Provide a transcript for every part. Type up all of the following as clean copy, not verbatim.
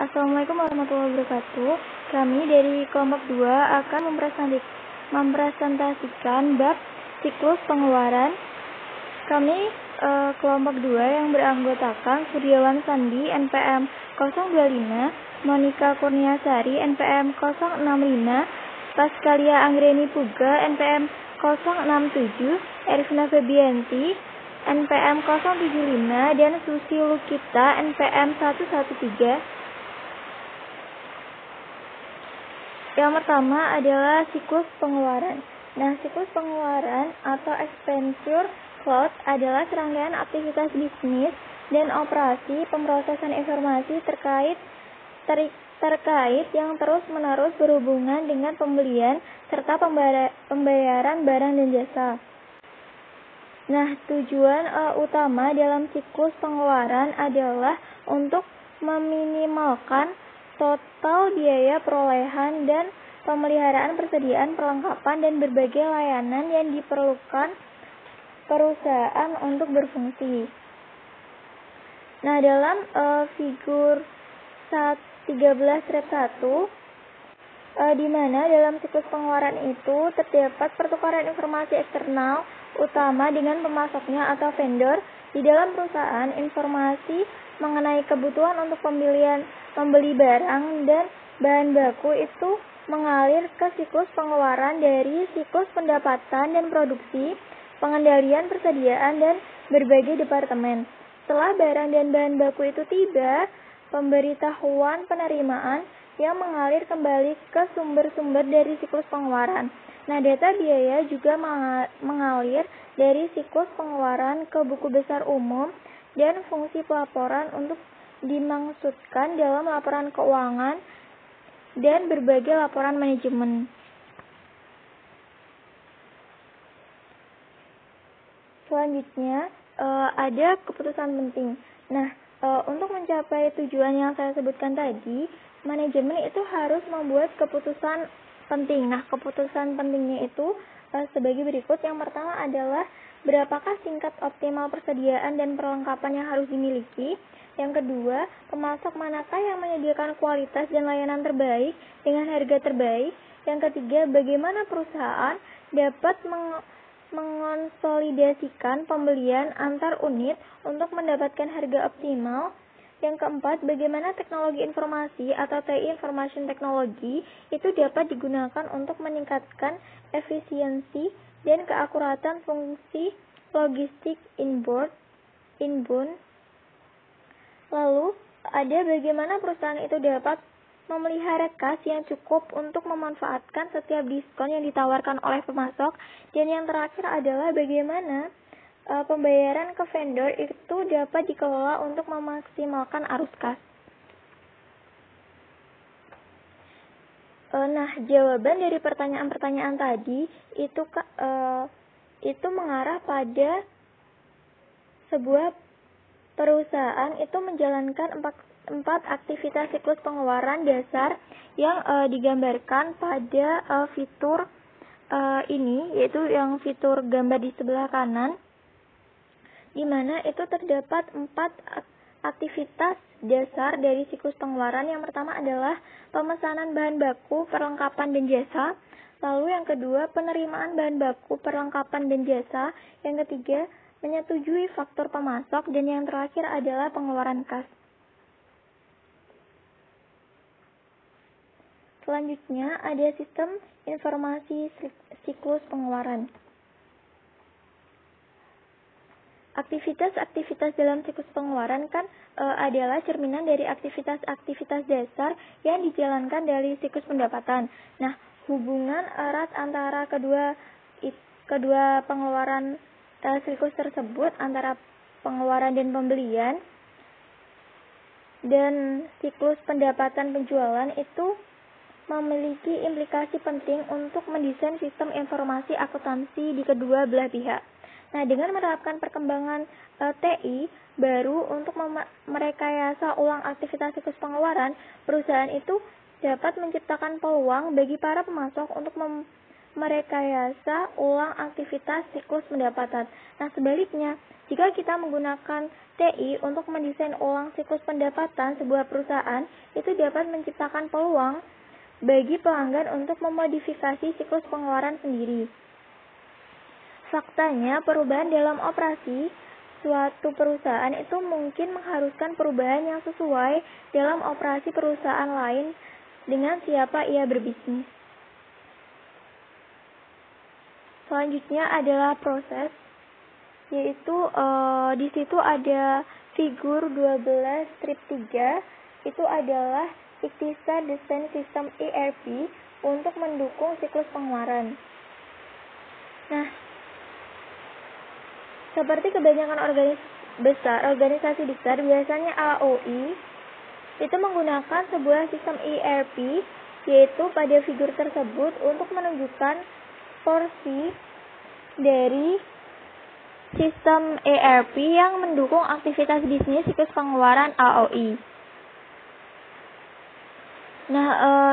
Assalamualaikum warahmatullahi wabarakatuh. Kami dari kelompok 2 akan mempresentasikan bab siklus pengeluaran. Kami kelompok 2 yang beranggotakan Suryawan Sandi NPM 025, Monika Kurniasari NPM 065, Paskalia Anggreni Puga NPM 067, Ervina Febianti NPM 075, dan Susi Lukita NPM 113. Yang pertama adalah siklus pengeluaran. Nah, siklus pengeluaran atau expenditure cloud adalah serangkaian aktivitas bisnis dan operasi pemrosesan informasi terkait yang terus-menerus berhubungan dengan pembelian serta pembayaran barang dan jasa. Nah, tujuan utama dalam siklus pengeluaran adalah untuk meminimalkan total biaya perolehan dan pemeliharaan persediaan perlengkapan dan berbagai layanan yang diperlukan perusahaan untuk berfungsi. Nah, dalam figur 13-1 di mana dalam siklus pengeluaran itu terdapat pertukaran informasi eksternal utama dengan pemasoknya atau vendor di dalam perusahaan. Informasi mengenai kebutuhan untuk membeli barang dan bahan baku itu mengalir ke siklus pengeluaran dari siklus pendapatan dan produksi, pengendalian persediaan, dan berbagai departemen. Setelah barang dan bahan baku itu tiba, pemberitahuan penerimaan yang mengalir kembali ke sumber-sumber dari siklus pengeluaran. Nah, data biaya juga mengalir dari siklus pengeluaran ke buku besar umum dan fungsi pelaporan untuk dimaksudkan dalam laporan keuangan dan berbagai laporan manajemen. Selanjutnya, ada keputusan penting. Nah, untuk mencapai tujuan yang saya sebutkan tadi, manajemen itu harus membuat keputusan penting. Nah, keputusan pentingnya itu sebagai berikut. Yang pertama adalah berapakah tingkat optimal persediaan dan perlengkapan yang harus dimiliki. Yang kedua, pemasok manakah yang menyediakan kualitas dan layanan terbaik dengan harga terbaik. Yang ketiga, bagaimana perusahaan dapat mengonsolidasikan pembelian antar unit untuk mendapatkan harga optimal. Yang keempat, bagaimana teknologi informasi atau TI Information Technology itu dapat digunakan untuk meningkatkan efisiensi dan keakuratan fungsi logistik inbound. Lalu, ada bagaimana perusahaan itu dapat memelihara kas yang cukup untuk memanfaatkan setiap diskon yang ditawarkan oleh pemasok. Dan yang terakhir adalah bagaimana pembayaran ke vendor itu dapat dikelola untuk memaksimalkan arus kas. Nah, jawaban dari pertanyaan-pertanyaan tadi itu mengarah pada sebuah perusahaan itu menjalankan empat aktivitas siklus pengeluaran dasar yang digambarkan pada fitur ini, yaitu yang fitur gambar di sebelah kanan, di mana itu terdapat 4 aktivitas dasar dari siklus pengeluaran. Yang pertama adalah pemesanan bahan baku, perlengkapan, dan jasa. Lalu yang kedua, penerimaan bahan baku, perlengkapan, dan jasa. Yang ketiga, menyetujui faktur pemasok, dan yang terakhir adalah pengeluaran kas. Selanjutnya ada sistem informasi siklus pengeluaran. Aktivitas-aktivitas dalam siklus pengeluaran kan adalah cerminan dari aktivitas-aktivitas dasar yang dijalankan dari siklus pendapatan. Nah, hubungan erat antara kedua pengeluaran siklus tersebut, antara pengeluaran dan pembelian dan siklus pendapatan penjualan itu memiliki implikasi penting untuk mendesain sistem informasi akuntansi di kedua belah pihak. Nah, dengan menerapkan perkembangan TI baru untuk merekayasa ulang aktivitas siklus pengeluaran, perusahaan itu dapat menciptakan peluang bagi para pemasok untuk merekayasa ulang aktivitas siklus pendapatan. Nah, sebaliknya, jika kita menggunakan TI untuk mendesain ulang siklus pendapatan sebuah perusahaan, itu dapat menciptakan peluang bagi pelanggan untuk memodifikasi siklus pengeluaran sendiri. Faktanya, perubahan dalam operasi suatu perusahaan itu mungkin mengharuskan perubahan yang sesuai dalam operasi perusahaan lain dengan siapa ia berbisnis. Selanjutnya adalah proses, yaitu di situ ada figur 12 strip 3, itu adalah ikhtisar desain sistem ERP untuk mendukung siklus pengeluaran. Nah, seperti kebanyakan organisasi besar, biasanya AOI itu menggunakan sebuah sistem ERP, yaitu pada figur tersebut untuk menunjukkan porsi dari sistem ERP yang mendukung aktivitas bisnis siklus pengeluaran AOI. Nah,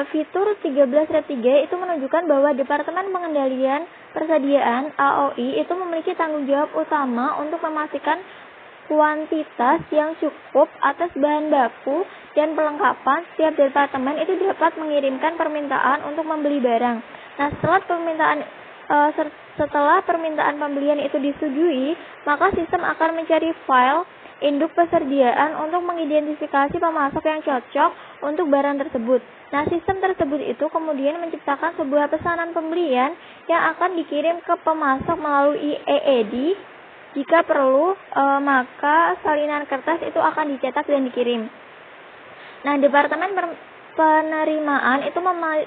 fitur 13-3 itu menunjukkan bahwa Departemen Pengendalian Persediaan AOI itu memiliki tanggung jawab utama untuk memastikan kuantitas yang cukup atas bahan baku dan perlengkapan. Setiap departemen itu dapat mengirimkan permintaan untuk membeli barang. Nah, setelah permintaan pembelian itu disetujui, maka sistem akan mencari file induk persediaan untuk mengidentifikasi pemasok yang cocok untuk barang tersebut. Nah, sistem tersebut itu kemudian menciptakan sebuah pesanan pembelian yang akan dikirim ke pemasok melalui EED. Jika perlu, maka salinan kertas itu akan dicetak dan dikirim. Nah, Departemen Penerimaan itu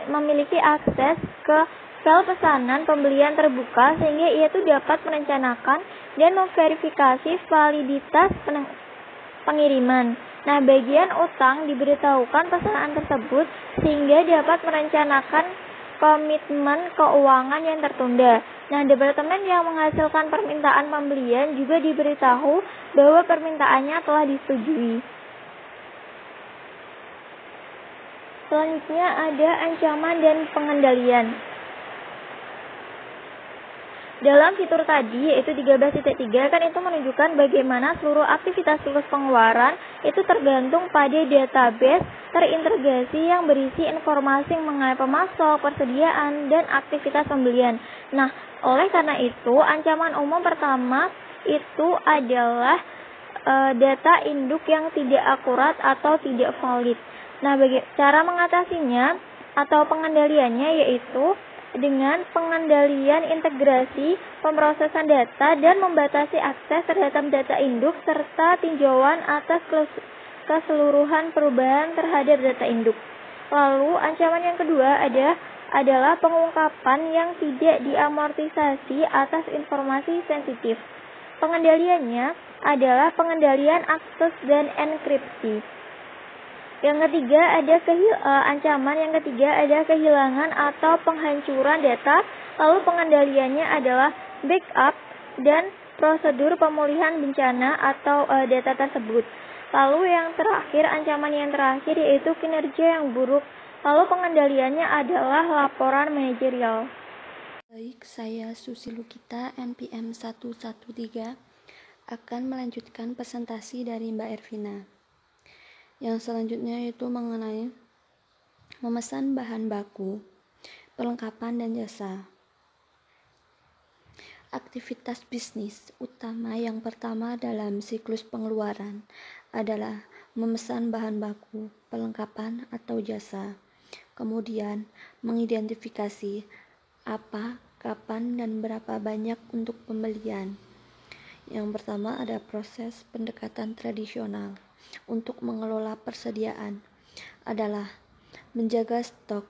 memiliki akses ke file pesanan pembelian terbuka sehingga ia itu dapat merencanakan dan memverifikasi validitas pengiriman. Nah, bagian utang diberitahukan pesanan tersebut sehingga dapat merencanakan komitmen keuangan yang tertunda. Nah, departemen yang menghasilkan permintaan pembelian juga diberitahu bahwa permintaannya telah disetujui. Selanjutnya ada ancaman dan pengendalian. Dalam fitur tadi, yaitu 13.3, kan itu menunjukkan bagaimana seluruh aktivitas siklus pengeluaran itu tergantung pada database terintegrasi yang berisi informasi mengenai pemasok, persediaan, dan aktivitas pembelian. Nah, oleh karena itu, ancaman umum pertama itu adalah data induk yang tidak akurat atau tidak valid. Nah, cara mengatasinya atau pengendaliannya yaitu dengan pengendalian integrasi pemrosesan data dan membatasi akses terhadap data induk serta tinjauan atas keseluruhan perubahan terhadap data induk. Lalu ancaman yang kedua adalah pengungkapan yang tidak diamortisasi atas informasi sensitif. Pengendaliannya adalah pengendalian akses dan enkripsi. Yang ketiga ancaman yang ketiga ada kehilangan atau penghancuran data. Lalu pengendaliannya adalah backup dan prosedur pemulihan bencana atau data tersebut. Lalu yang terakhir, ancaman yang terakhir yaitu kinerja yang buruk. Lalu pengendaliannya adalah laporan manajerial. Baik, saya Susi Lukita NPM 113 akan melanjutkan presentasi dari Mbak Ervina. Yang selanjutnya yaitu mengenai memesan bahan baku, perlengkapan dan jasa. Aktivitas bisnis utama yang pertama dalam siklus pengeluaran adalah memesan bahan baku, perlengkapan atau jasa. Kemudian mengidentifikasi apa, kapan, dan berapa banyak untuk pembelian. Yang pertama ada proses pendekatan tradisional. Untuk mengelola persediaan adalah menjaga stok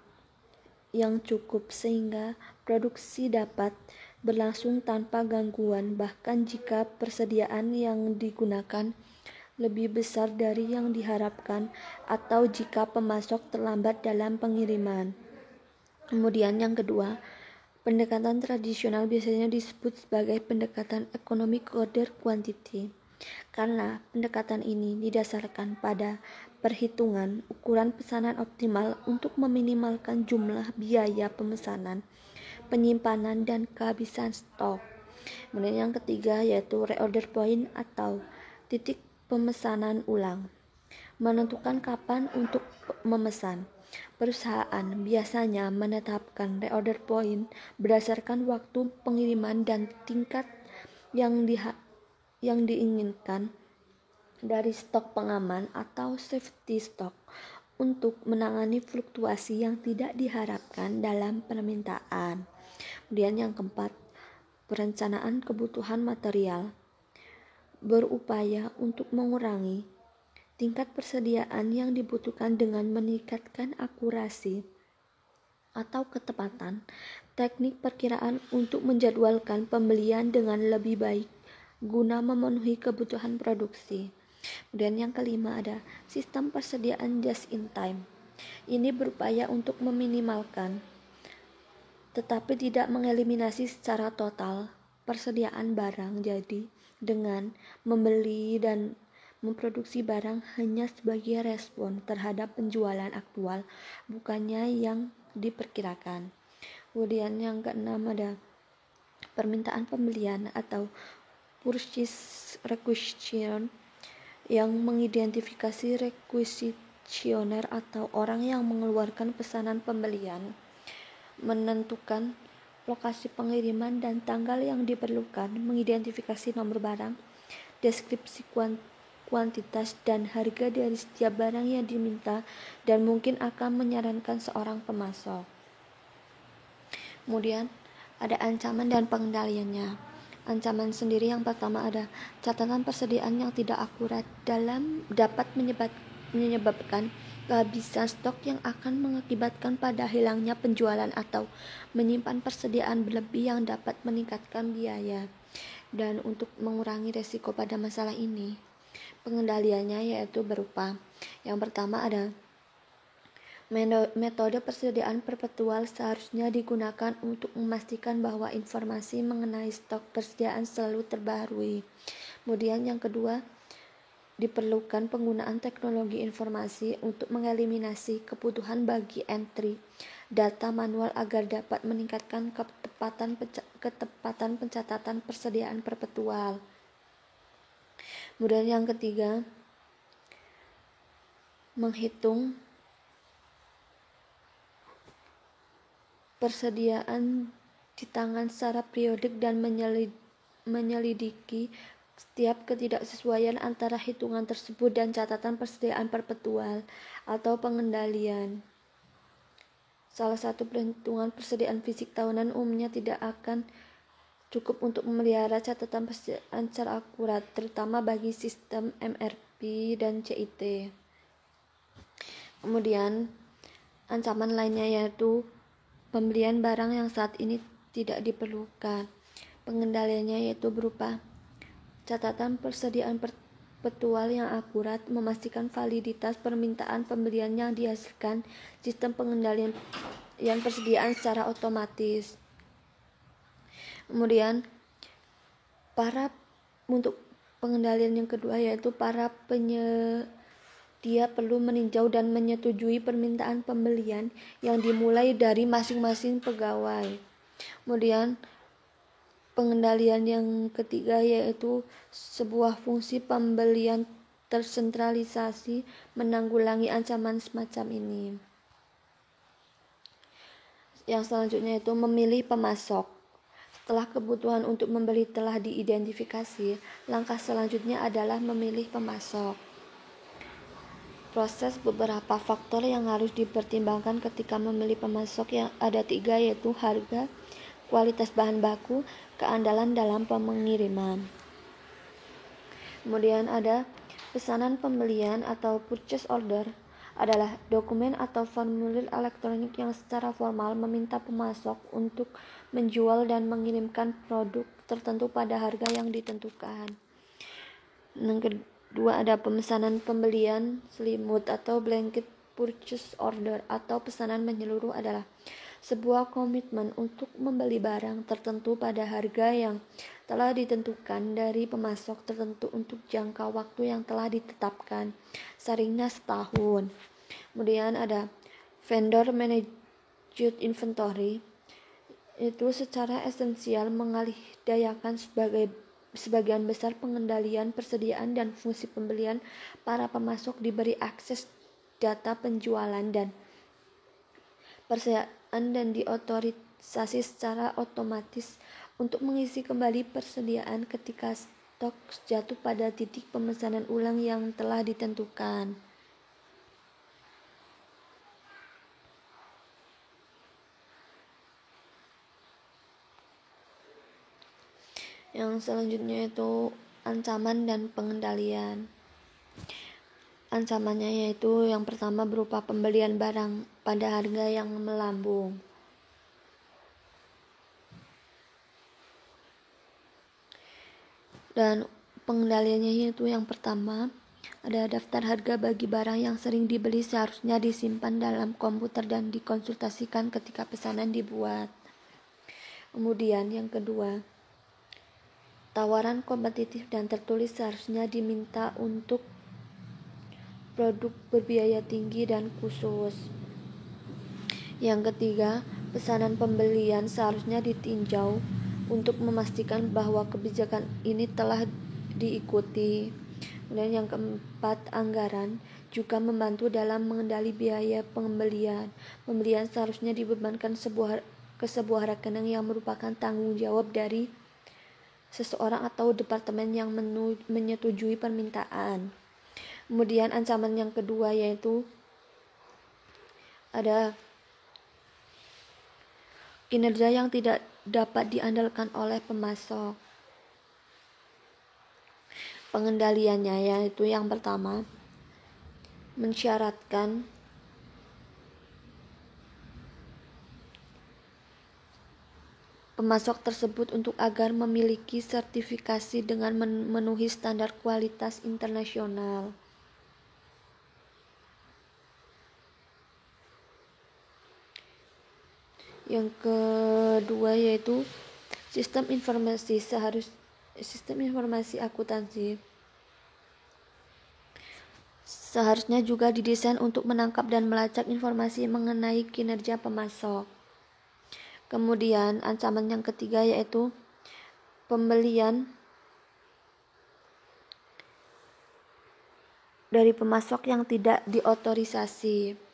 yang cukup sehingga produksi dapat berlangsung tanpa gangguan, bahkan jika persediaan yang digunakan lebih besar dari yang diharapkan atau jika pemasok terlambat dalam pengiriman. Kemudian yang kedua, pendekatan tradisional biasanya disebut sebagai pendekatan economic order quantity. Karena pendekatan ini didasarkan pada perhitungan ukuran pesanan optimal untuk meminimalkan jumlah biaya pemesanan. penyimpanan dan kehabisan stok. Kemudian yang ketiga yaitu reorder point atau titik pemesanan ulang. Menentukan kapan untuk memesan. Perusahaan biasanya menetapkan reorder point berdasarkan waktu pengiriman dan tingkat yang diinginkan dari stok pengaman atau safety stock untuk menangani fluktuasi yang tidak diharapkan dalam permintaan. Kemudian yang keempat, perencanaan kebutuhan material. Berupaya untuk mengurangi tingkat persediaan yang dibutuhkan dengan meningkatkan akurasi atau ketepatan teknik perkiraan untuk menjadwalkan pembelian dengan lebih baik guna memenuhi kebutuhan produksi. Kemudian yang kelima ada sistem persediaan just in time. Ini berupaya untuk meminimalkan tetapi tidak mengeliminasi secara total persediaan barang. Jadi dengan membeli dan memproduksi barang hanya sebagai respon terhadap penjualan aktual, bukannya yang diperkirakan. Kemudian yang keenam ada permintaan pembelian atau purchase requisition, yang mengidentifikasi requisitioner atau orang yang mengeluarkan pesanan pembelian, menentukan lokasi pengiriman dan tanggal yang diperlukan, mengidentifikasi nomor barang, deskripsi kuantitas dan harga dari setiap barang yang diminta, dan mungkin akan menyarankan seorang pemasok. Kemudian ada ancaman dan pengendaliannya. Ancaman sendiri yang pertama ada catatan persediaan yang tidak akurat dapat menyebabkan kehabisan stok yang akan mengakibatkan pada hilangnya penjualan atau menyimpan persediaan berlebih yang dapat meningkatkan biaya. Dan untuk mengurangi resiko pada masalah ini, pengendaliannya yaitu berupa yang pertama ada metode persediaan perpetual seharusnya digunakan untuk memastikan bahwa informasi mengenai stok persediaan selalu terbaharui. Kemudian yang kedua, diperlukan penggunaan teknologi informasi untuk mengeliminasi kebutuhan bagi entry data manual agar dapat meningkatkan ketepatan pencatatan persediaan perpetual. Kemudian yang ketiga, menghitung persediaan di tangan secara periodik dan menyelidiki setiap ketidaksesuaian antara hitungan tersebut dan catatan persediaan perpetual atau pengendalian. Salah satu perhitungan persediaan fisik tahunan umumnya tidak akan cukup untuk memelihara catatan persediaan secara akurat, terutama bagi sistem MRP dan CIT. Kemudian ancaman lainnya yaitu pembelian barang yang saat ini tidak diperlukan. Pengendaliannya yaitu berupa catatan persediaan perpetual yang akurat, memastikan validitas permintaan pembelian yang dihasilkan sistem pengendalian yang persediaan secara otomatis. Kemudian untuk pengendalian yang kedua yaitu para penyedia perlu meninjau dan menyetujui permintaan pembelian yang dimulai dari masing-masing pegawai. Kemudian pengendalian yang ketiga yaitu sebuah fungsi pembelian tersentralisasi menanggulangi ancaman semacam ini. Yang selanjutnya yaitu memilih pemasok. Setelah kebutuhan untuk membeli telah diidentifikasi, langkah selanjutnya adalah memilih pemasok. Proses beberapa faktor yang harus dipertimbangkan ketika memilih pemasok yang ada 3 yaitu harga, kualitas bahan baku, keandalan dalam pengiriman. Kemudian ada pesanan pembelian atau purchase order adalah dokumen atau formulir elektronik yang secara formal meminta pemasok untuk menjual dan mengirimkan produk tertentu pada harga yang ditentukan. Yang kedua ada pemesanan pembelian selimut atau blanket purchase order atau pesanan menyeluruh adalah sebuah komitmen untuk membeli barang tertentu pada harga yang telah ditentukan dari pemasok tertentu untuk jangka waktu yang telah ditetapkan, seringnya setahun. Kemudian ada vendor managed inventory itu secara esensial mengalihdayakan sebagian besar pengendalian persediaan dan fungsi pembelian. Para pemasok diberi akses data penjualan dan persediaan dan diotorisasi secara otomatis untuk mengisi kembali persediaan ketika stok jatuh pada titik pemesanan ulang yang telah ditentukan. Yang selanjutnya itu ancaman dan pengendalian. Ancamannya yaitu yang pertama berupa pembelian barang pada harga yang melambung. Dan pengendaliannya yaitu yang pertama ada daftar harga bagi barang yang sering dibeli seharusnya disimpan dalam komputer dan dikonsultasikan ketika pesanan dibuat. Kemudian yang kedua, tawaran kompetitif dan tertulis seharusnya diminta untuk produk berbiaya tinggi dan khusus. Yang ketiga, pesanan pembelian seharusnya ditinjau untuk memastikan bahwa kebijakan ini telah diikuti. Kemudian yang keempat, anggaran juga membantu dalam mengendali biaya pembelian. Pembelian seharusnya dibebankan ke sebuah rekening yang merupakan tanggung jawab dari seseorang atau departemen yang menyetujui permintaan. Kemudian ancaman yang kedua yaitu ada kinerja yang tidak dapat diandalkan oleh pemasok. Pengendaliannya yaitu yang pertama, mensyaratkan pemasok tersebut untuk agar memiliki sertifikasi dengan memenuhi standar kualitas internasional. Yang kedua yaitu sistem informasi akuntansi seharusnya juga didesain untuk menangkap dan melacak informasi mengenai kinerja pemasok. Kemudian ancaman yang ketiga yaitu pembelian dari pemasok yang tidak diotorisasi.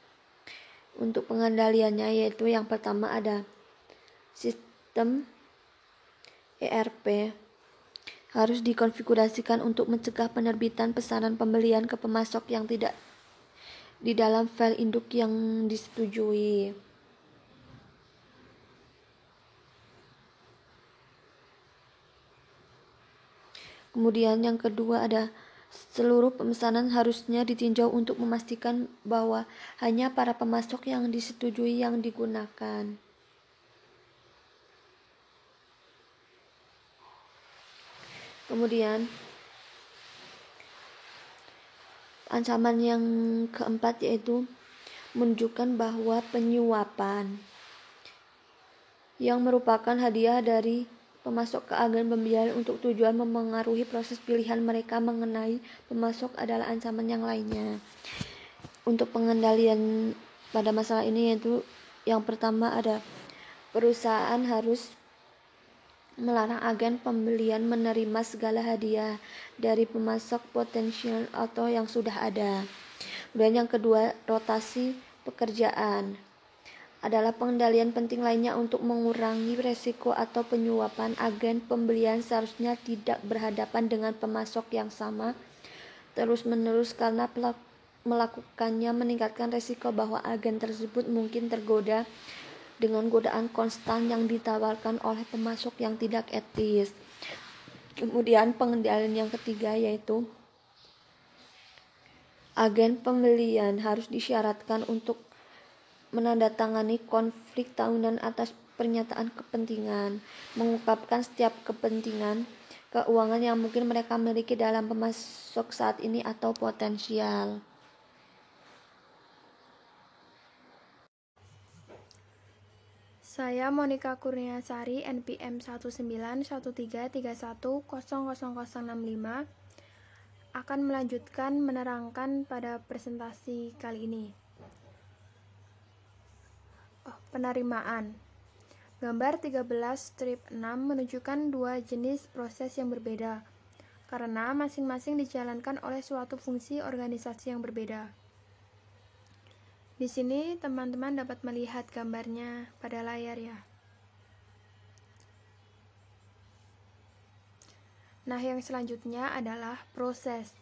Untuk pengendaliannya yaitu yang pertama ada sistem ERP harus dikonfigurasikan untuk mencegah penerbitan pesanan pembelian ke pemasok yang tidak di dalam file induk yang disetujui. Kemudian yang kedua ada seluruh pemesanan harusnya ditinjau untuk memastikan bahwa hanya para pemasok yang disetujui yang digunakan. Kemudian ancaman yang keempat yaitu menunjukkan bahwa penyuapan yang merupakan hadiah dari pemasok ke agen pembiayaan untuk tujuan memengaruhi proses pilihan mereka mengenai pemasok adalah ancaman yang lainnya. Untuk pengendalian pada masalah ini yaitu yang pertama ada perusahaan harus melarang agen pembelian menerima segala hadiah dari pemasok potensial atau yang sudah ada. Dan yang kedua, rotasi pekerjaan adalah pengendalian penting lainnya untuk mengurangi resiko atau penyuapan. Agen pembelian seharusnya tidak berhadapan dengan pemasok yang sama terus-menerus karena melakukannya meningkatkan resiko bahwa agen tersebut mungkin tergoda dengan godaan konstan yang ditawarkan oleh pemasok yang tidak etis. Kemudian pengendalian yang ketiga yaitu agen pembelian harus disyaratkan untuk menandatangani konflik tahunan atas pernyataan kepentingan, mengungkapkan setiap kepentingan keuangan yang mungkin mereka miliki dalam pemasok saat ini atau potensial. Saya Monica Kurniasari, NPM 191331000065, akan melanjutkan menerangkan pada presentasi kali ini. Penerimaan. Gambar 13 strip 6 menunjukkan dua jenis proses yang berbeda, karena masing-masing dijalankan oleh suatu fungsi organisasi yang berbeda. Di sini teman-teman dapat melihat gambarnya pada layar ya. Nah, yang selanjutnya adalah proses.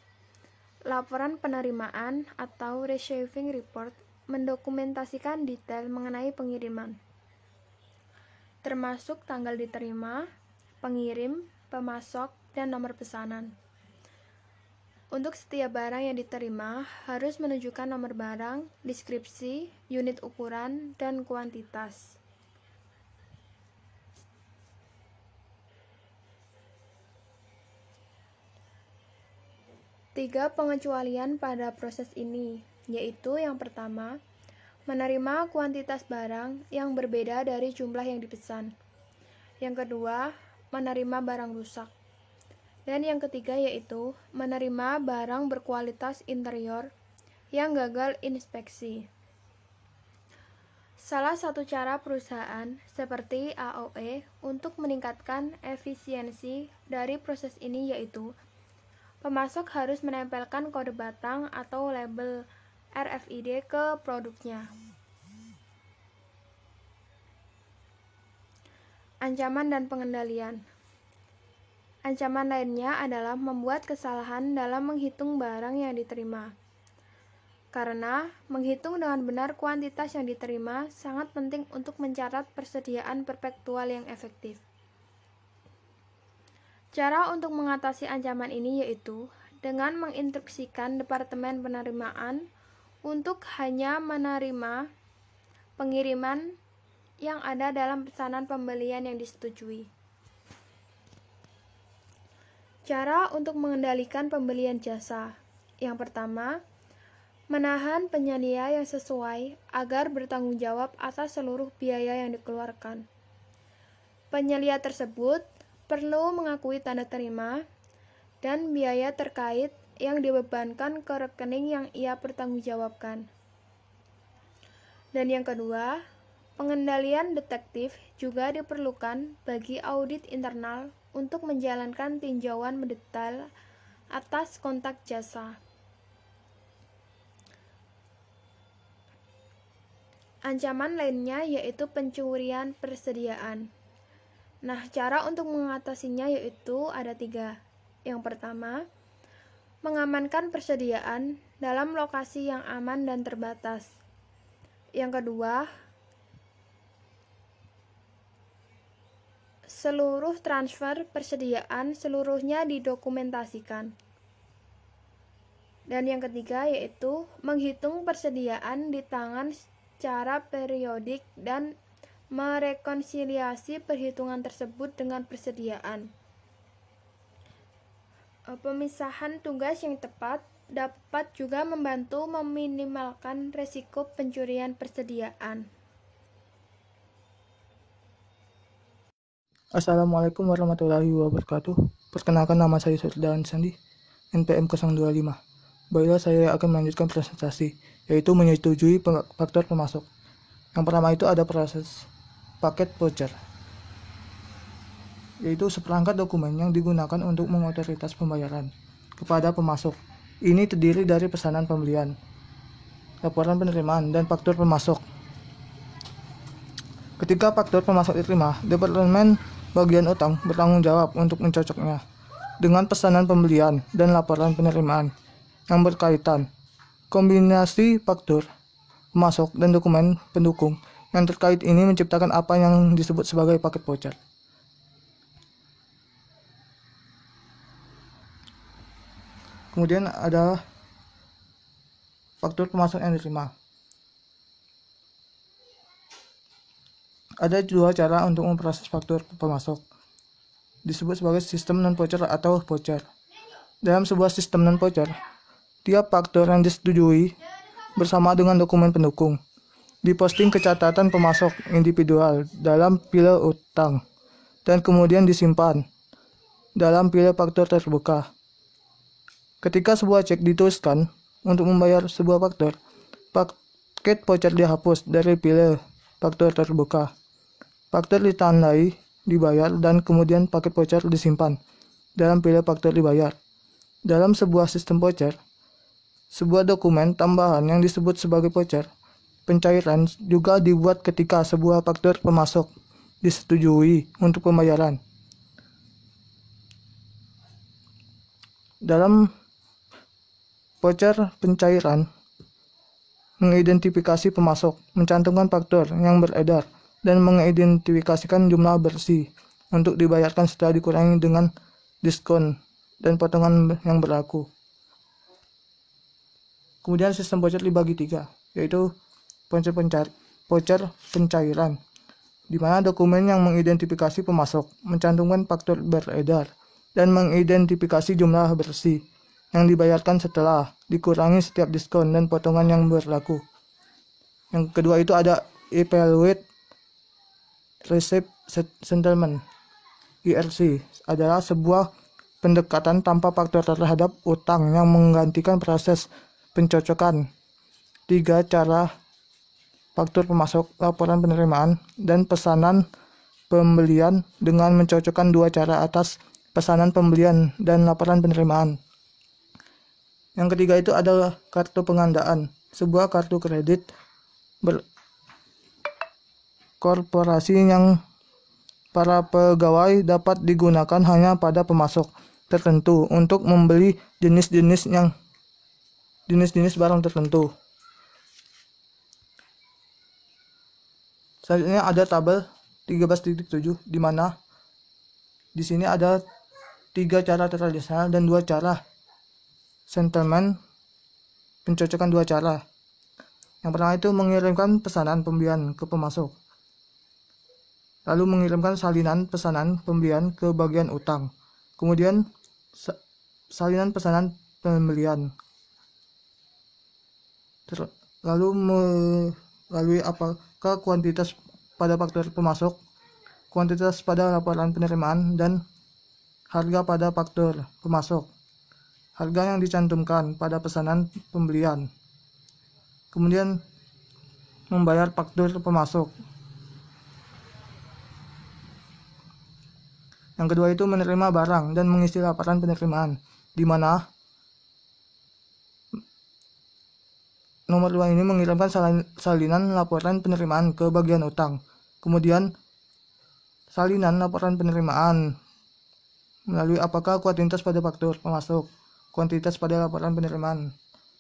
Laporan penerimaan atau receiving report mendokumentasikan detail mengenai pengiriman, termasuk tanggal diterima, pengirim, pemasok, dan nomor pesanan. Untuk setiap barang yang diterima, harus menunjukkan nomor barang, deskripsi, unit ukuran, dan kuantitas. Tiga pengecualian pada proses ini, yaitu yang pertama, menerima kuantitas barang yang berbeda dari jumlah yang dipesan. Yang kedua, menerima barang rusak. Dan yang ketiga yaitu menerima barang berkualitas interior yang gagal inspeksi. Salah satu cara perusahaan seperti AOE untuk meningkatkan efisiensi dari proses ini yaitu pemasok harus menempelkan kode batang atau label RFID ke produknya. Ancaman dan pengendalian. Ancaman lainnya adalah membuat kesalahan dalam menghitung barang yang diterima. Karena menghitung dengan benar kuantitas yang diterima sangat penting untuk mencatat persediaan perpetual yang efektif. Cara untuk mengatasi ancaman ini yaitu dengan menginstruksikan Departemen Penerimaan untuk hanya menerima pengiriman yang ada dalam pesanan pembelian yang disetujui. Cara untuk mengendalikan pembelian jasa. Yang pertama, menahan penyedia yang sesuai agar bertanggung jawab atas seluruh biaya yang dikeluarkan. Penyedia tersebut perlu mengakui tanda terima dan biaya terkait yang dibebankan ke rekening yang ia pertanggungjawabkan. Dan yang kedua, pengendalian detektif juga diperlukan bagi audit internal untuk menjalankan tinjauan mendetail atas kontak jasa. Ancaman lainnya yaitu pencurian persediaan. Nah, cara untuk mengatasinya yaitu ada 3. Yang pertama, mengamankan persediaan dalam lokasi yang aman dan terbatas. Yang kedua, seluruh transfer persediaan seluruhnya didokumentasikan. Dan yang ketiga yaitu menghitung persediaan di tangan secara periodik dan merekonsiliasi perhitungan tersebut dengan persediaan. Pemisahan tugas yang tepat dapat juga membantu meminimalkan resiko pencurian persediaan. Assalamualaikum warahmatullahi wabarakatuh. Perkenalkan, nama saya Surdan Sandi, NPM 025. Baiklah, saya akan melanjutkan presentasi, yaitu menyetujui faktor pemasok. Yang pertama itu ada proses paket voucher, yaitu seperangkat dokumen yang digunakan untuk mengotoritas pembayaran kepada pemasok. Ini terdiri dari pesanan pembelian, laporan penerimaan, dan faktur pemasok. Ketika faktur pemasok diterima, Departemen Bagian Utang bertanggung jawab untuk mencocoknya dengan pesanan pembelian dan laporan penerimaan yang berkaitan. Kombinasi faktur, pemasok, dan dokumen pendukung yang terkait ini menciptakan apa yang disebut sebagai paket voucher. Kemudian ada faktur pemasok yang diterima. Ada 2 cara untuk memproses faktur pemasok, disebut sebagai sistem non-voucher atau voucher. Dalam sebuah sistem non-voucher, tiap faktur yang disetujui bersama dengan dokumen pendukung diposting ke catatan pemasok individual dalam file utang dan kemudian disimpan dalam file faktur terbuka. Ketika sebuah cek dituliskan untuk membayar sebuah faktur, paket voucher dihapus dari file faktur terbuka. faktur ditandai dibayar dan kemudian paket voucher disimpan dalam pilihan faktur dibayar. Dalam sebuah sistem voucher, sebuah dokumen tambahan yang disebut sebagai voucher pencairan juga dibuat ketika sebuah faktur pemasok disetujui untuk pembayaran. Dalam voucher pencairan mengidentifikasi pemasok, mencantumkan faktur yang beredar, dan mengidentifikasikan jumlah bersih untuk dibayarkan setelah dikurangi dengan diskon dan potongan yang berlaku. Kemudian sistem voucher dibagi 3, yaitu voucher pencairan, di mana dokumen yang mengidentifikasi pemasok, mencantumkan faktur beredar, dan mengidentifikasi jumlah bersih yang dibayarkan setelah dikurangi setiap diskon dan potongan yang berlaku. Yang kedua itu ada Evaluate Receipt Settlement. ERC adalah sebuah pendekatan tanpa faktor terhadap utang yang menggantikan proses pencocokan 3 cara faktur pemasok, laporan penerimaan, dan pesanan pembelian dengan mencocokkan 2 cara atas pesanan pembelian dan laporan penerimaan. Yang ketiga itu adalah kartu pengandaan, sebuah kartu kredit korporasi yang para pegawai dapat digunakan hanya pada pemasok tertentu untuk membeli jenis-jenis barang tertentu. Selanjutnya ada tabel 13.7 di mana di sini ada 3 cara tradisional dan 2 cara settlement, pencocokan 2 cara. Yang pertama itu mengirimkan pesanan pembelian ke pemasok, lalu mengirimkan salinan pesanan pembelian ke bagian utang, kemudian salinan pesanan pembelian, lalu melalui apakah kuantitas pada faktur pemasok, kuantitas pada laporan penerimaan, dan harga pada faktur pemasok, harga yang dicantumkan pada pesanan pembelian, kemudian membayar faktur pemasok. Yang kedua itu menerima barang dan mengisi laporan penerimaan, di mana nomor 2 ini mengirimkan salinan laporan penerimaan ke bagian utang, kemudian salinan laporan penerimaan melalui apakah kuantitas pada faktur pemasok, kuantitas pada laporan penerimaan,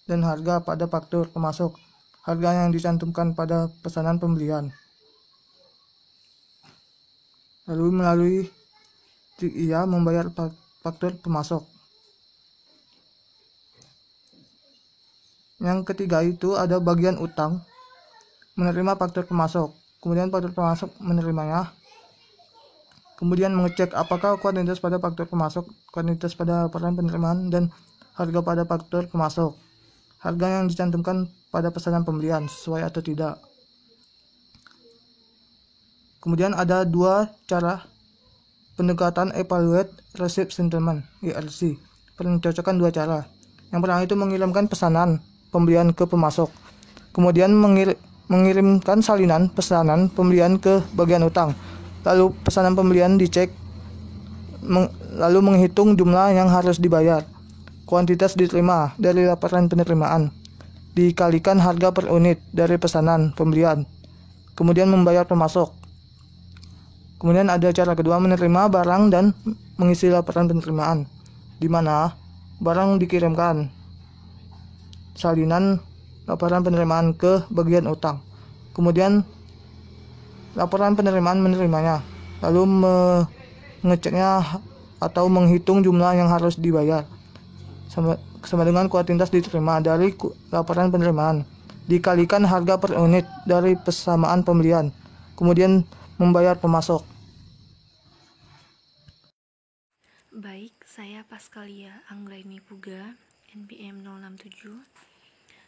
dan harga pada faktur pemasok, harga yang dicantumkan pada pesanan pembelian. Lalu melalui ia membayar faktur pemasok. Yang ketiga itu ada bagian utang, menerima faktur pemasok, kemudian faktur pemasok menerimanya, kemudian mengecek apakah kuantitas pada faktur pemasok, kuantitas pada laporan penerimaan, dan harga pada faktur pemasok, harga yang dicantumkan pada pesanan pembelian sesuai atau tidak. Kemudian ada 2 cara pendekatan Evaluate Receipt Settlement, ERC, pencocokan 2 cara. Yang pertama itu mengirimkan pesanan pembelian ke pemasok, kemudian mengirimkan salinan pesanan pembelian ke bagian utang, lalu pesanan pembelian dicek, lalu menghitung jumlah yang harus dibayar, kuantitas diterima dari laporan penerimaan, dikalikan harga per unit dari pesanan pembelian, kemudian membayar pemasok. Kemudian ada cara kedua, menerima barang dan mengisi laporan penerimaan, di mana barang dikirimkan, salinan laporan penerimaan ke bagian utang, kemudian laporan penerimaan menerimanya, lalu mengeceknya atau menghitung jumlah yang harus dibayar sama dengan kuantitas diterima dari laporan penerimaan, dikalikan harga per unit dari persamaan pembelian, kemudian membayar pemasok. Baik, saya Paskalia Anggraini Puga, NPM 067.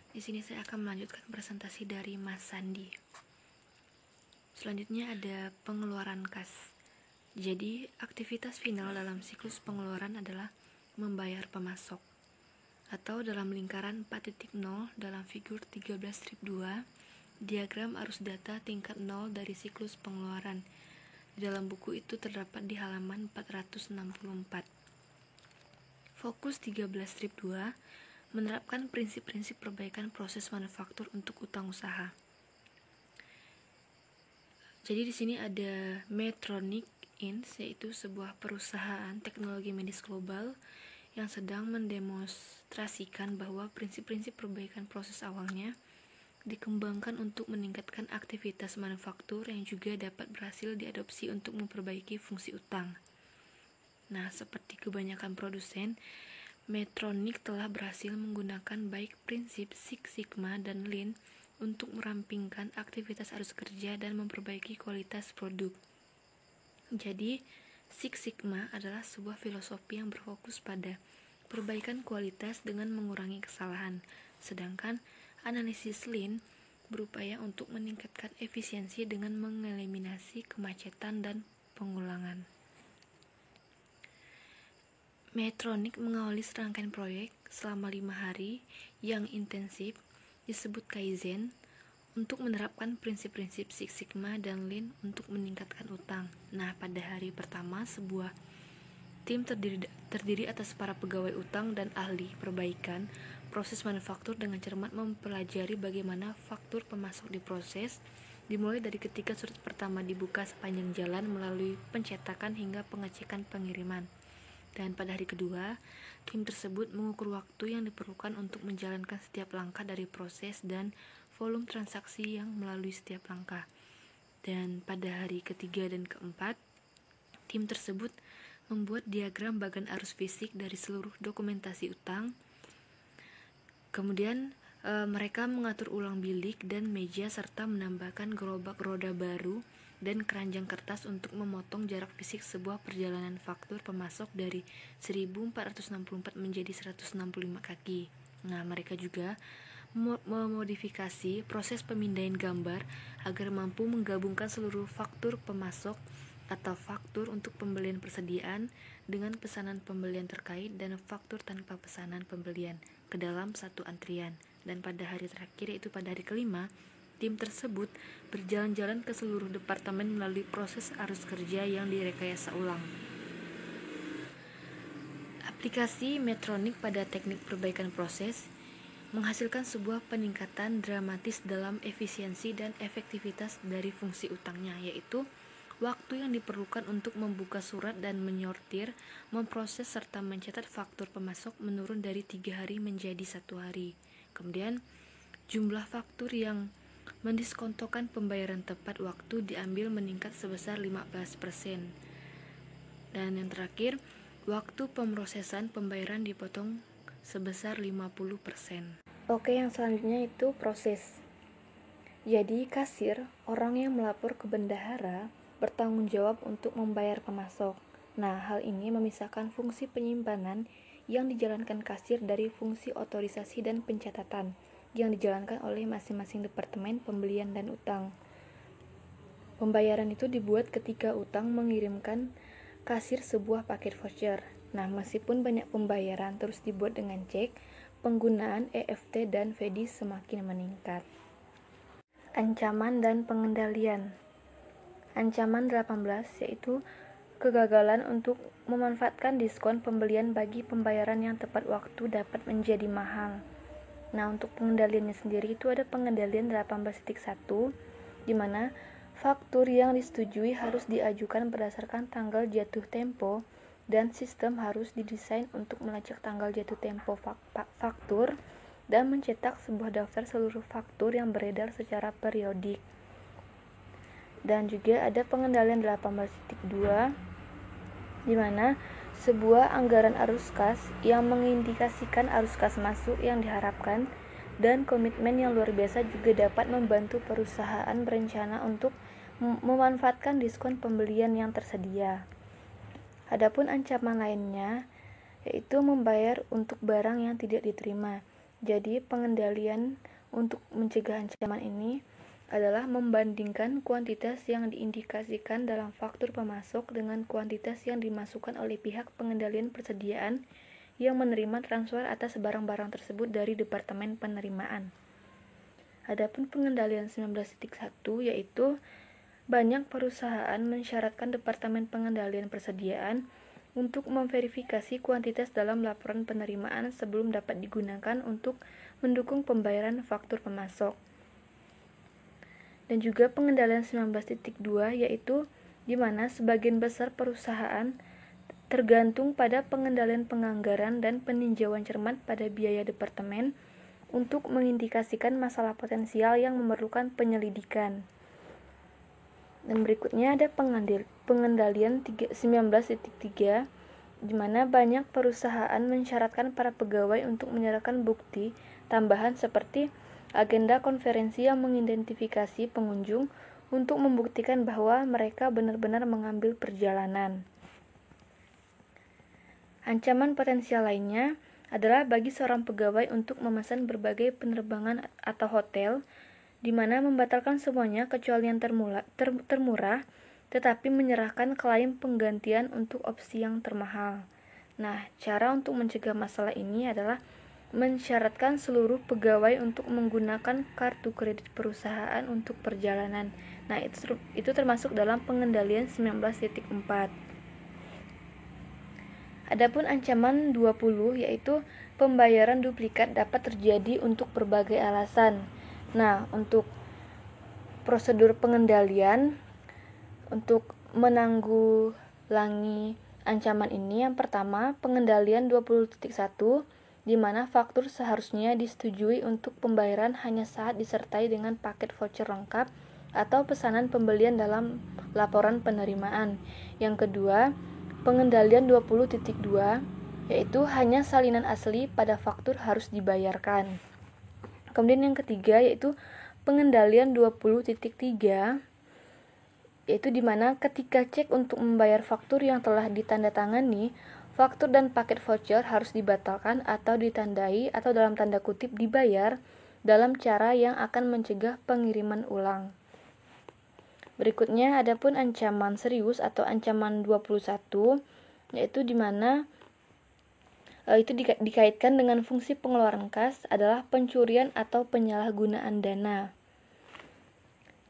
Di sini saya akan melanjutkan presentasi dari Mas Sandi. Selanjutnya ada pengeluaran kas. Jadi, aktivitas final dalam siklus pengeluaran adalah membayar pemasok. Atau dalam lingkaran 4.0 dalam figur 13 strip 2, diagram arus data tingkat 0 dari siklus pengeluaran, di dalam buku itu terdapat di halaman 464. Fokus 13-2 menerapkan prinsip-prinsip perbaikan proses manufaktur untuk utang usaha. Jadi di sini ada Medtronic Inc., yaitu sebuah perusahaan teknologi medis global yang sedang mendemonstrasikan bahwa prinsip-prinsip perbaikan proses awalnya dikembangkan untuk meningkatkan aktivitas manufaktur yang juga dapat berhasil diadopsi untuk memperbaiki fungsi utang. Nah, seperti kebanyakan produsen, Medtronic telah berhasil menggunakan baik prinsip Six Sigma dan Lean untuk merampingkan aktivitas arus kerja dan memperbaiki kualitas produk. Jadi, Six Sigma adalah sebuah filosofi yang berfokus pada perbaikan kualitas dengan mengurangi kesalahan, sedangkan analisis Lean berupaya untuk meningkatkan efisiensi dengan mengeliminasi kemacetan dan pengulangan. Medtronic mengawali serangkaian proyek selama 5 hari yang intensif disebut Kaizen untuk menerapkan prinsip-prinsip Six Sigma dan Lean untuk meningkatkan utang. Nah, pada hari pertama sebuah tim terdiri atas para pegawai utang dan ahli perbaikan proses manufaktur dengan cermat mempelajari bagaimana faktur pemasok diproses, dimulai dari ketika surat pertama dibuka sepanjang jalan melalui pencetakan hingga pengecekan pengiriman. Dan pada hari kedua, tim tersebut mengukur waktu yang diperlukan untuk menjalankan setiap langkah dari proses dan volume transaksi yang melalui setiap langkah. Dan pada hari ketiga dan keempat, tim tersebut membuat diagram bagan arus fisik dari seluruh dokumentasi utang. Kemudian mereka mengatur ulang bilik dan meja serta menambahkan gerobak roda baru dan keranjang kertas untuk memotong jarak fisik sebuah perjalanan faktur pemasok dari 1464 menjadi 165 kaki. Nah, mereka juga memodifikasi proses pemindaian gambar agar mampu menggabungkan seluruh faktur pemasok atau faktur untuk pembelian persediaan dengan pesanan pembelian terkait dan faktur tanpa pesanan pembelian ke dalam satu antrian. Dan pada hari terakhir, yaitu pada hari kelima, tim tersebut berjalan-jalan ke seluruh departemen melalui proses arus kerja yang direkayasa ulang. Aplikasi Medtronic pada teknik perbaikan proses menghasilkan sebuah peningkatan dramatis dalam efisiensi dan efektivitas dari fungsi utangnya, yaitu waktu yang diperlukan untuk membuka surat dan menyortir, memproses serta mencatat faktur pemasok menurun dari 3 hari menjadi 1 hari. Kemudian jumlah faktur yang mendiskontokan pembayaran tepat waktu diambil meningkat sebesar 15%. Dan yang terakhir, waktu pemrosesan pembayaran dipotong sebesar 50%. Oke, yang selanjutnya itu proses. Jadi, kasir, orang yang melapor ke bendahara, bertanggung jawab untuk membayar pemasok. Nah, hal ini memisahkan fungsi penyimpanan yang dijalankan kasir dari fungsi otorisasi dan pencatatan yang dijalankan oleh masing-masing departemen pembelian dan utang. Pembayaran itu dibuat ketika utang mengirimkan kasir sebuah paket voucher. Nah, meskipun banyak pembayaran terus dibuat dengan cek, penggunaan EFT dan VEDI semakin meningkat. Ancaman dan pengendalian. Ancaman 18 yaitu kegagalan untuk memanfaatkan diskon pembelian bagi pembayaran yang tepat waktu dapat menjadi mahal. Nah, untuk pengendaliannya sendiri itu ada pengendalian 18.1 di mana faktur yang disetujui harus diajukan berdasarkan tanggal jatuh tempo dan sistem harus didesain untuk melacak tanggal jatuh tempo faktur dan mencetak sebuah daftar seluruh faktur yang beredar secara periodik. Dan juga ada pengendalian 18.2 di mana sebuah anggaran arus kas yang mengindikasikan arus kas masuk yang diharapkan dan komitmen yang luar biasa juga dapat membantu perusahaan berencana untuk memanfaatkan diskon pembelian yang tersedia. Adapun ancaman lainnya yaitu membayar untuk barang yang tidak diterima. Jadi pengendalian untuk mencegah ancaman ini adalah membandingkan kuantitas yang diindikasikan dalam faktur pemasok dengan kuantitas yang dimasukkan oleh pihak pengendalian persediaan yang menerima transfer atas barang-barang tersebut dari departemen penerimaan. Adapun pengendalian 19.1 yaitu banyak perusahaan mensyaratkan Departemen Pengendalian Persediaan untuk memverifikasi kuantitas dalam laporan penerimaan sebelum dapat digunakan untuk mendukung pembayaran faktur pemasok. Dan juga pengendalian 19.2 yaitu di mana sebagian besar perusahaan tergantung pada pengendalian penganggaran dan peninjauan cermat pada biaya departemen untuk mengindikasikan masalah potensial yang memerlukan penyelidikan. Dan berikutnya ada pengendalian 19.3 di mana banyak perusahaan mensyaratkan para pegawai untuk menyerahkan bukti tambahan seperti agenda konferensi yang mengidentifikasi pengunjung untuk membuktikan bahwa mereka benar-benar mengambil perjalanan. Ancaman potensial lainnya adalah bagi seorang pegawai untuk memesan berbagai penerbangan atau hotel, di mana membatalkan semuanya kecuali yang termurah, tetapi menyerahkan klaim penggantian untuk opsi yang termahal. Nah, cara untuk mencegah masalah ini adalah mensyaratkan seluruh pegawai untuk menggunakan kartu kredit perusahaan untuk perjalanan. Nah, itu termasuk dalam pengendalian 19.4. Adapun ancaman 20 yaitu pembayaran duplikat dapat terjadi untuk berbagai alasan. Nah, untuk prosedur pengendalian untuk menanggulangi ancaman ini, yang pertama pengendalian 20.1 di mana faktur seharusnya disetujui untuk pembayaran hanya saat disertai dengan paket voucher lengkap atau pesanan pembelian dalam laporan penerimaan. Yang kedua, pengendalian 20.2 yaitu hanya salinan asli pada faktur harus dibayarkan. Kemudian yang ketiga yaitu pengendalian 20.3 yaitu di mana ketika cek untuk membayar faktur yang telah ditandatangani, faktur dan paket voucher harus dibatalkan atau ditandai atau dalam tanda kutip dibayar dalam cara yang akan mencegah pengiriman ulang. Berikutnya adapun ancaman serius atau ancaman 21 yaitu di mana itu dikaitkan dengan fungsi pengeluaran kas adalah pencurian atau penyalahgunaan dana.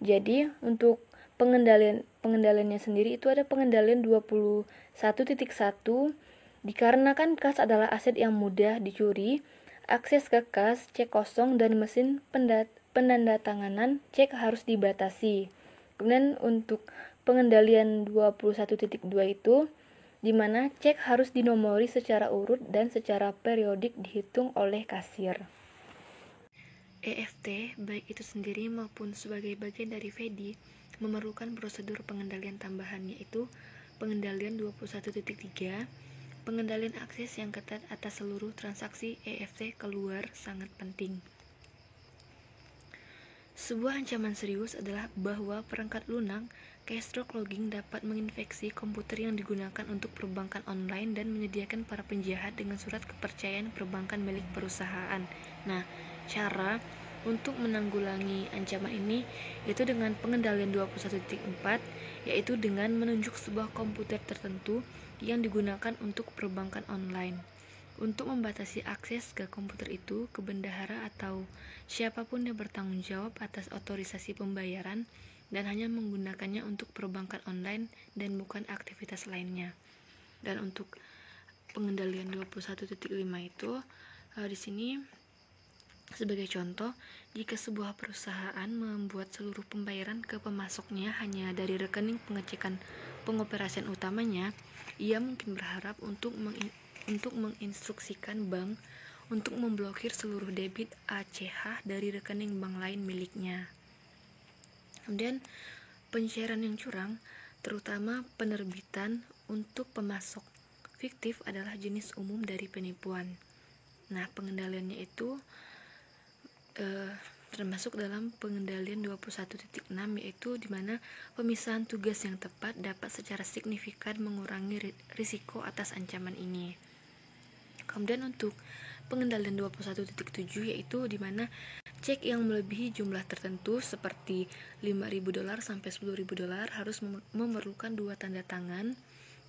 Jadi untuk pengendaliannya sendiri itu ada pengendalian 21.1 dikarenakan kas adalah aset yang mudah dicuri, akses ke kas, cek kosong, dan mesin penandatanganan cek harus dibatasi. Kemudian untuk pengendalian 21.2 itu di mana cek harus dinomori secara urut dan secara periodik dihitung oleh kasir. EFT, baik itu sendiri maupun sebagai bagian dari FEDI, memerlukan prosedur pengendalian tambahan yaitu pengendalian 21.3, pengendalian akses yang ketat atas seluruh transaksi EFT keluar sangat penting. Sebuah ancaman serius adalah bahwa perangkat lunak keystroke logging dapat menginfeksi komputer yang digunakan untuk perbankan online dan menyediakan para penjahat dengan surat kepercayaan perbankan milik perusahaan. Nah, cara untuk menanggulangi ancaman ini yaitu dengan pengendalian 21.4 yaitu dengan menunjuk sebuah komputer tertentu yang digunakan untuk perbankan online. Untuk membatasi akses ke komputer itu ke bendahara atau siapapun yang bertanggung jawab atas otorisasi pembayaran dan hanya menggunakannya untuk perbankan online dan bukan aktivitas lainnya. Dan untuk pengendalian 21.5 itu di sini sebagai contoh, jika sebuah perusahaan membuat seluruh pembayaran ke pemasoknya hanya dari rekening pengecekan pengoperasian utamanya, ia mungkin berharap untuk menginstruksikan bank untuk memblokir seluruh debit ACH dari rekening bank lain miliknya. Kemudian pencairan yang curang, terutama penerbitan untuk pemasok fiktif adalah jenis umum dari penipuan. Nah, pengendaliannya itu termasuk dalam pengendalian 21.6 yaitu di mana pemisahan tugas yang tepat dapat secara signifikan mengurangi risiko atas ancaman ini. Kemudian untuk pengendalian 21.7 yaitu di mana cek yang melebihi jumlah tertentu seperti $5.000 sampai $10.000 harus memerlukan 2 tanda tangan.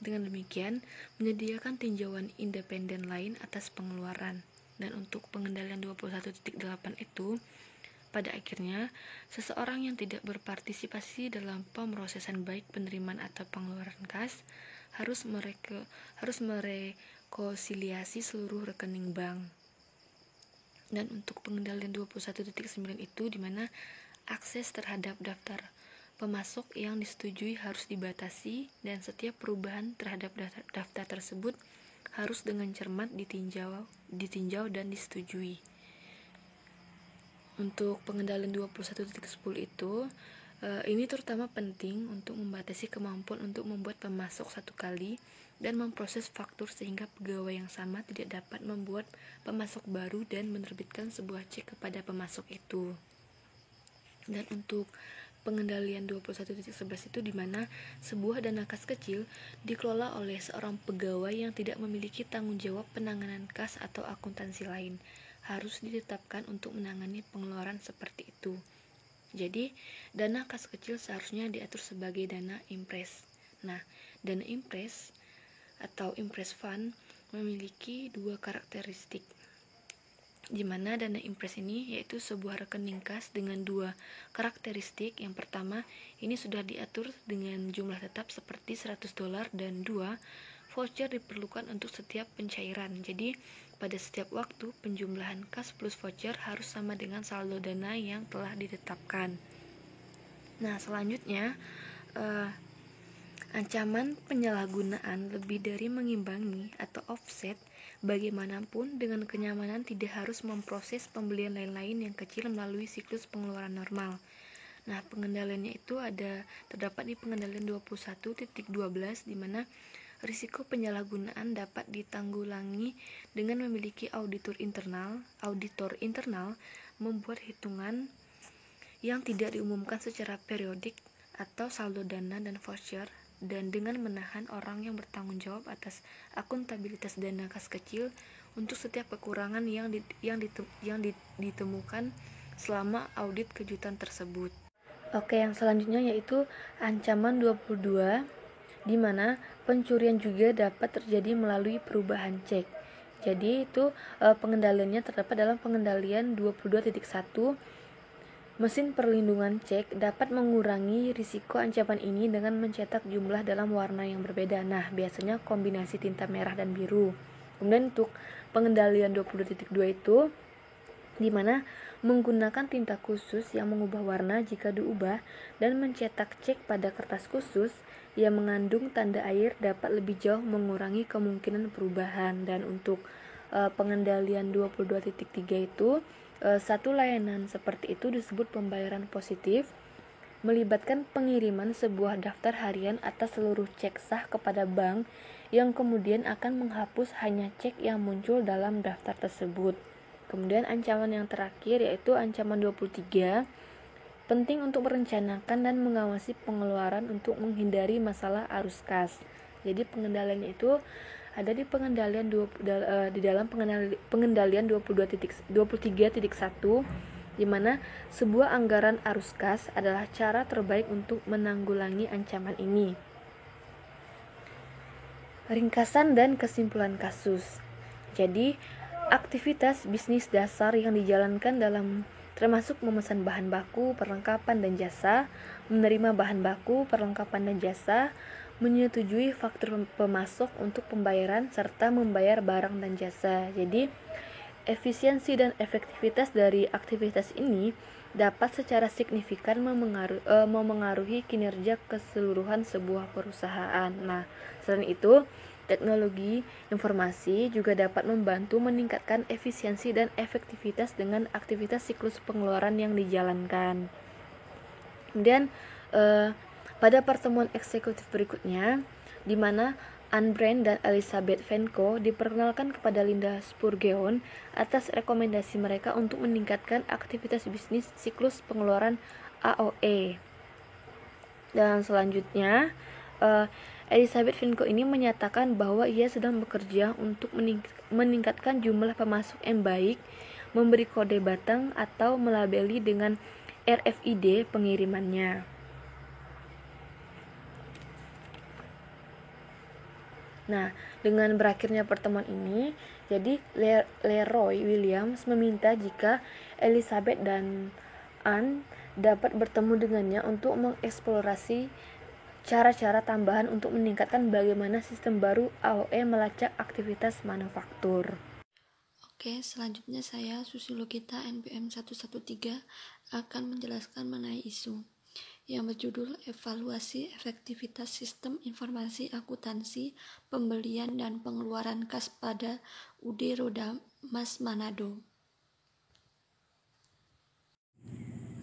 Dengan demikian menyediakan tinjauan independen lain atas pengeluaran. Dan untuk pengendalian 21.8 itu Pada akhirnya, seseorang yang tidak berpartisipasi dalam pemrosesan baik penerimaan atau pengeluaran kas harus merekonsiliasi seluruh rekening bank. Dan untuk pengendalian 21.9 itu di mana akses terhadap daftar pemasok yang disetujui harus dibatasi dan setiap perubahan terhadap daftar tersebut harus dengan cermat ditinjau dan disetujui. Untuk pengendalian 21.10 itu ini terutama penting untuk membatasi kemampuan untuk membuat pemasok satu kali dan memproses faktur sehingga pegawai yang sama tidak dapat membuat pemasok baru dan menerbitkan sebuah cek kepada pemasok itu. Dan untuk pengendalian 21.11 itu di mana sebuah dana kas kecil dikelola oleh seorang pegawai yang tidak memiliki tanggung jawab penanganan kas atau akuntansi lain harus ditetapkan untuk menangani pengeluaran seperti itu. Jadi, dana kas kecil seharusnya diatur sebagai dana impres. Nah, dana impres atau impres fund memiliki dua karakteristik, di mana dana impres ini yaitu sebuah rekening kas dengan dua karakteristik. Yang pertama, ini sudah diatur dengan jumlah tetap seperti $100 dan dua, voucher diperlukan untuk setiap pencairan. Jadi, pada setiap waktu penjumlahan kas plus voucher harus sama dengan saldo dana yang telah ditetapkan. Nah, selanjutnya ancaman penyalahgunaan lebih dari mengimbangi atau offset. Bagaimanapun dengan kenyamanan tidak harus memproses pembelian lain-lain yang kecil melalui siklus pengeluaran normal. Nah, pengendaliannya itu terdapat di pengendalian 21.12 di mana risiko penyalahgunaan dapat ditanggulangi dengan memiliki auditor internal membuat hitungan yang tidak diumumkan secara periodik atau saldo dana dan voucher, dan dengan menahan orang yang bertanggung jawab atas akuntabilitas dana kas kecil untuk setiap kekurangan yang ditemukan selama audit kejutan tersebut. Oke, yang selanjutnya yaitu ancaman 22, di mana pencurian juga dapat terjadi melalui perubahan cek. Jadi itu pengendaliannya terdapat dalam pengendalian 22.1. Mesin perlindungan cek dapat mengurangi risiko ancaman ini dengan mencetak jumlah dalam warna yang berbeda. Nah, biasanya kombinasi tinta merah dan biru. Kemudian untuk pengendalian 20.2 itu di mana menggunakan tinta khusus yang mengubah warna jika diubah dan mencetak cek pada kertas khusus yang mengandung tanda air dapat lebih jauh mengurangi kemungkinan perubahan. Dan untuk pengendalian 22.3 itu satu layanan seperti itu disebut pembayaran positif, melibatkan pengiriman sebuah daftar harian atas seluruh cek sah kepada bank yang kemudian akan menghapus hanya cek yang muncul dalam daftar tersebut. Kemudian ancaman yang terakhir yaitu ancaman 23, penting untuk merencanakan dan mengawasi pengeluaran untuk menghindari masalah arus kas. Jadi pengendaliannya itu ada di pengendalian di dalam pengendalian 23.1, di mana sebuah anggaran arus kas adalah cara terbaik untuk menanggulangi ancaman ini. Ringkasan dan kesimpulan kasus. Jadi aktivitas bisnis dasar yang dijalankan dalam termasuk memesan bahan baku, perlengkapan dan jasa, menerima bahan baku, perlengkapan dan jasa, menyetujui faktur pemasok untuk pembayaran, serta membayar barang dan jasa. Jadi, efisiensi dan efektivitas dari aktivitas ini dapat secara signifikan memengaruhi kinerja keseluruhan sebuah perusahaan. Nah, selain itu, teknologi informasi juga dapat membantu meningkatkan efisiensi dan efektivitas dengan aktivitas siklus pengeluaran yang dijalankan. Kemudian pada pertemuan eksekutif berikutnya, di mana Anne Brand dan Elizabeth Venko diperkenalkan kepada Linda Spurgeon atas rekomendasi mereka untuk meningkatkan aktivitas bisnis siklus pengeluaran AOE. Dan selanjutnya, Elizabeth Venko ini menyatakan bahwa ia sedang bekerja untuk meningkatkan jumlah pemasok yang baik, memberi kode batang atau melabeli dengan RFID pengirimannya. Nah, dengan berakhirnya pertemuan ini, jadi Leroy Williams meminta jika Elizabeth dan perusahaan dapat bertemu dengannya untuk mengeksplorasi cara-cara tambahan untuk meningkatkan bagaimana sistem baru AOE melacak aktivitas manufaktur. Oke, selanjutnya saya Susilogita NPM 113 akan menjelaskan mengenai isu yang berjudul Evaluasi Efektivitas Sistem Informasi Akuntansi Pembelian dan Pengeluaran Kas pada UD Rodamas Manado.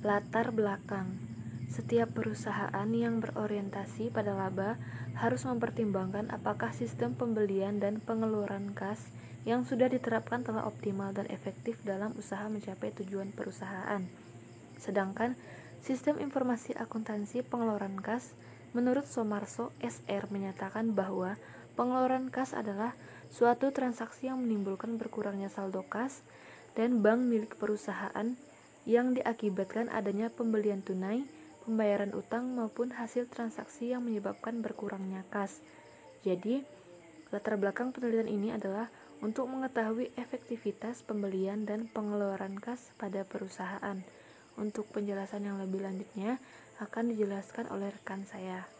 Latar belakang. Setiap perusahaan yang berorientasi pada laba harus mempertimbangkan apakah sistem pembelian dan pengeluaran kas yang sudah diterapkan telah optimal dan efektif dalam usaha mencapai tujuan perusahaan. Sedangkan sistem informasi akuntansi pengeluaran kas menurut Somarso SR menyatakan bahwa pengeluaran kas adalah suatu transaksi yang menimbulkan berkurangnya saldo kas dan bank milik perusahaan yang diakibatkan adanya pembelian tunai, pembayaran utang maupun hasil transaksi yang menyebabkan berkurangnya kas. Jadi, latar belakang penelitian ini adalah untuk mengetahui efektivitas pembelian dan pengeluaran kas pada perusahaan. Untuk penjelasan yang lebih lanjutnya akan dijelaskan oleh rekan saya.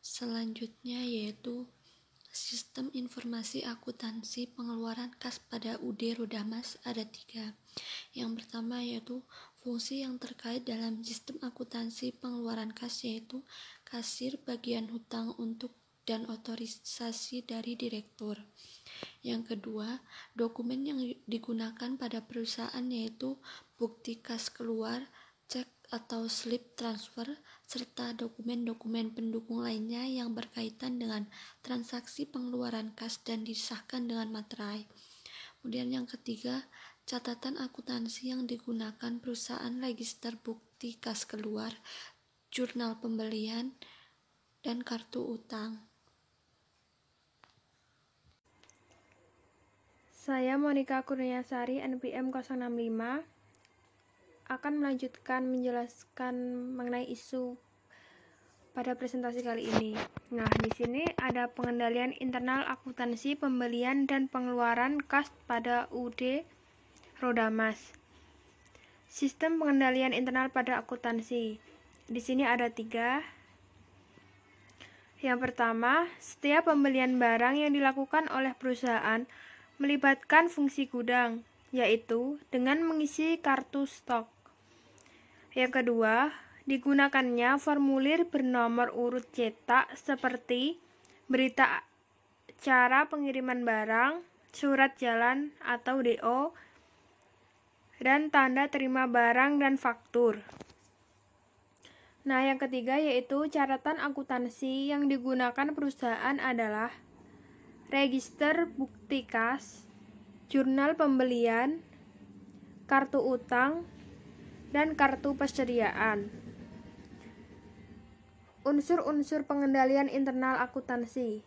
Selanjutnya yaitu Sistem Informasi Akuntansi Pengeluaran Kas pada UD Rodamas ada 3. Yang pertama yaitu fungsi yang terkait dalam sistem akuntansi pengeluaran kas yaitu kasir, bagian hutang untuk dan otorisasi dari direktur. Yang kedua, dokumen yang digunakan pada perusahaan yaitu bukti kas keluar, cek atau slip transfer, serta dokumen-dokumen pendukung lainnya yang berkaitan dengan transaksi pengeluaran kas dan disahkan dengan materai. Kemudian yang ketiga, catatan akuntansi yang digunakan perusahaan register bukti kas keluar, jurnal pembelian, dan kartu utang. Saya Monika Kurniasari NPM 065 akan melanjutkan menjelaskan mengenai isu pada presentasi kali ini. Nah, di sini ada pengendalian internal akuntansi pembelian dan pengeluaran kas pada UD Rodamas. Sistem pengendalian internal pada akuntansi. Di sini ada 3. Yang pertama, setiap pembelian barang yang dilakukan oleh perusahaan melibatkan fungsi gudang, yaitu dengan mengisi kartu stok. Yang kedua, digunakannya formulir bernomor urut cetak seperti berita cara pengiriman barang, surat jalan atau DO, dan tanda terima barang dan faktur. Nah, yang ketiga yaitu catatan akuntansi yang digunakan perusahaan adalah register bukti kas, jurnal pembelian, kartu utang, dan kartu persediaan. Unsur-unsur pengendalian internal akuntansi.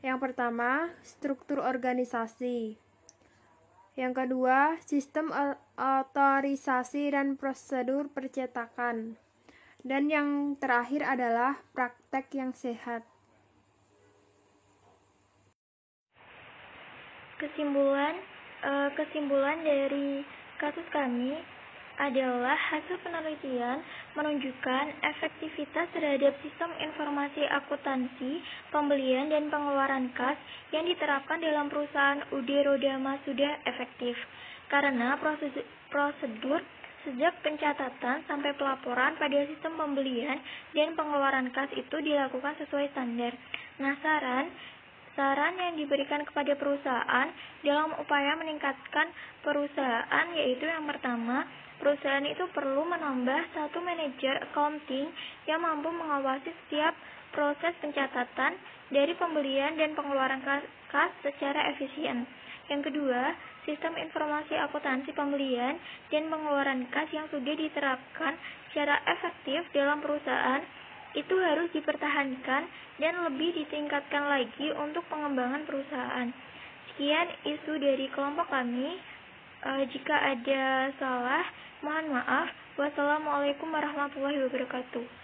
Yang pertama, struktur organisasi. Yang kedua, sistem otorisasi dan prosedur percetakan. Dan yang terakhir adalah praktek yang sehat. Kesimpulan dari kasus kami adalah hasil penelitian menunjukkan efektivitas terhadap sistem informasi akuntansi pembelian dan pengeluaran kas yang diterapkan dalam perusahaan UD Rodamas sudah efektif karena prosedur sejak pencatatan sampai pelaporan pada sistem pembelian dan pengeluaran kas itu dilakukan sesuai standar. Nah, saran yang diberikan kepada perusahaan dalam upaya meningkatkan perusahaan yaitu yang pertama, perusahaan itu perlu menambah satu manajer accounting yang mampu mengawasi setiap proses pencatatan dari pembelian dan pengeluaran kas secara efisien. Yang kedua, sistem informasi akuntansi pembelian dan pengeluaran kas yang sudah diterapkan secara efektif dalam perusahaan itu harus dipertahankan dan lebih ditingkatkan lagi untuk pengembangan perusahaan. Sekian isu dari kelompok kami. Jika ada salah, mohon maaf. Wassalamualaikum warahmatullahi wabarakatuh.